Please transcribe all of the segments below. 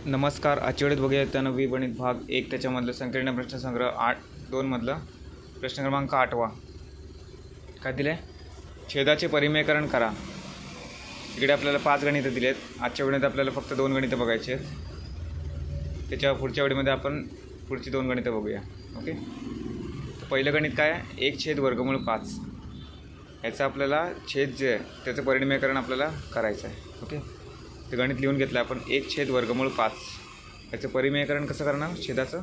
नमस्कार. आजच्या वेळेत बघूया त्या 9वी गणित भाग 1 त्याच्यामधलं संकीर्ण प्रश्नसंग्रह 2 मधलं प्रश्न क्रमांक 8वा. काय दिलं आहे? छेदाचे परिमेयकरण करा. इकडे आपल्याला 5 गणितं दिली आहेत. आजच्या वेळेत आपल्याला फक्त 2 गणितं बघायची आहेत. त्याच्या पुढच्या वेळेमध्ये आपण पुढची 2 गणितं बघूया. ओके. तर पहिलं गणित काय आहे? 1/वर्गमूळ 5. याचं आपल्याला छेद जे आहे त्याचं परिमेयकरण आपल्याला करायचं आहे. ओके. ते गणित लिहून घेतलं आपण. 1/वर्गमूळ 5 याचं परिमेयकरण कसं करणार? छेदाचं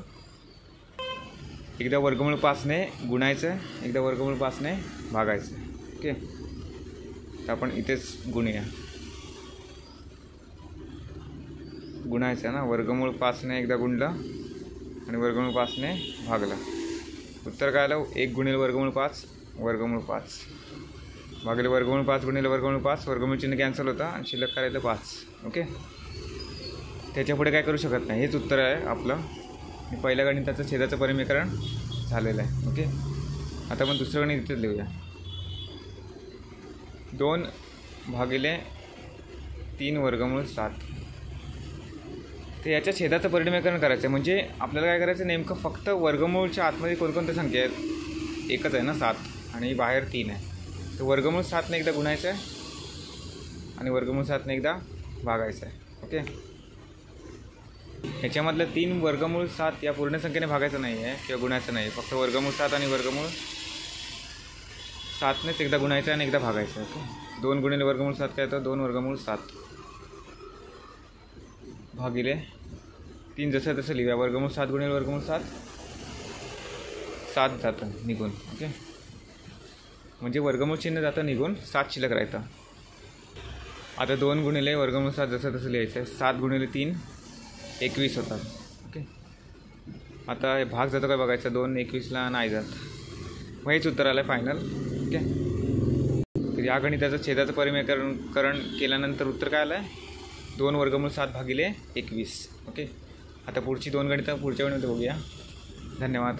एकदा वर्गमूळ 5ने गुणायचं आहे, एकदा वर्गमूळ 5ने भागायचं आहे. ओके. तर आपण इथेच गुणूया. गुणायचं आहे ना. वर्गमूळ 5ने एकदा गुणलं आणि वर्गमूळ 5ने भागलं. उत्तर काय आलं? 1 गुणिले वर्गमूळ 5 वर्गमूळ 5 भागिले वर्गमूळ 5 गुणिले वर्गमूळ 5. वर्गमूळ चिन्ह कॅन्सल होता आणि शिल्लक करायचं 5. ओके. त्याच्या पुढे काय करू शकत नाही. हेच उत्तर आहे आपलं. पहिल्या गणिताचं छेदाचं परिमेयकरण झालेलं आहे. ओके. आता आपण दुसरं गणित इथेच लिहूया. 2/3 वर्गमूळ 7. तर याच्या छेदाचं परिमेयकरण करायचं आहे. म्हणजे आपल्याला काय करायचं? नेमकं फक्त वर्गमूळच्या आतमध्ये कोणकोणत्या संख्या आहेत? एकच आहे ना, 7, आणि बाहेर 3 आहे. तर वर्गमूळ 7ने एकदा गुणायचं आहे आणि वर्गमूळ 7ने एकदा भागायचं आहे. ओके. ह्याच्यामधलं 3 वर्गमूळ 7 या पूर्ण संख्येने भागायचं नाही आहे किंवा गुणायचं नाही. फक्त वर्गमूळ 7 आणि वर्गमूळ 7नेच एकदा गुणायचं आहे आणि एकदा भागायचं आहे. ओके. 2 गुणिले वर्गमूळ 7 काय येतं? 2 वर्गमूळ 7 भागिले 3. जसं तसं लिहूया. वर्गमूळ 7 गुणिले वर्गमूळ 7 7 जातं निघून. ओके. म्हणजे वर्गमूळ चिन्ह जातं निघून, 7 शिल्लक राहतं. आता 2 गुणिले वर्गमूळ 7 जसं तसं लिहायचं आहे. 7 गुणिले 3 21 होतात. ओके. आता हे भाग जातो काय बघायचं? 2 21ला नाही जात. मग हेच उत्तर आलं आहे फायनल. ओके. तर या गणिताचं छेदाचं परिमेयकरण केल्यानंतर उत्तर काय आलं आहे? 2 वर्गमूळ 7 भागिले 21. ओके. आता पुढची 2 गणितं पुढच्या वेळेमध्ये बघूया. धन्यवाद.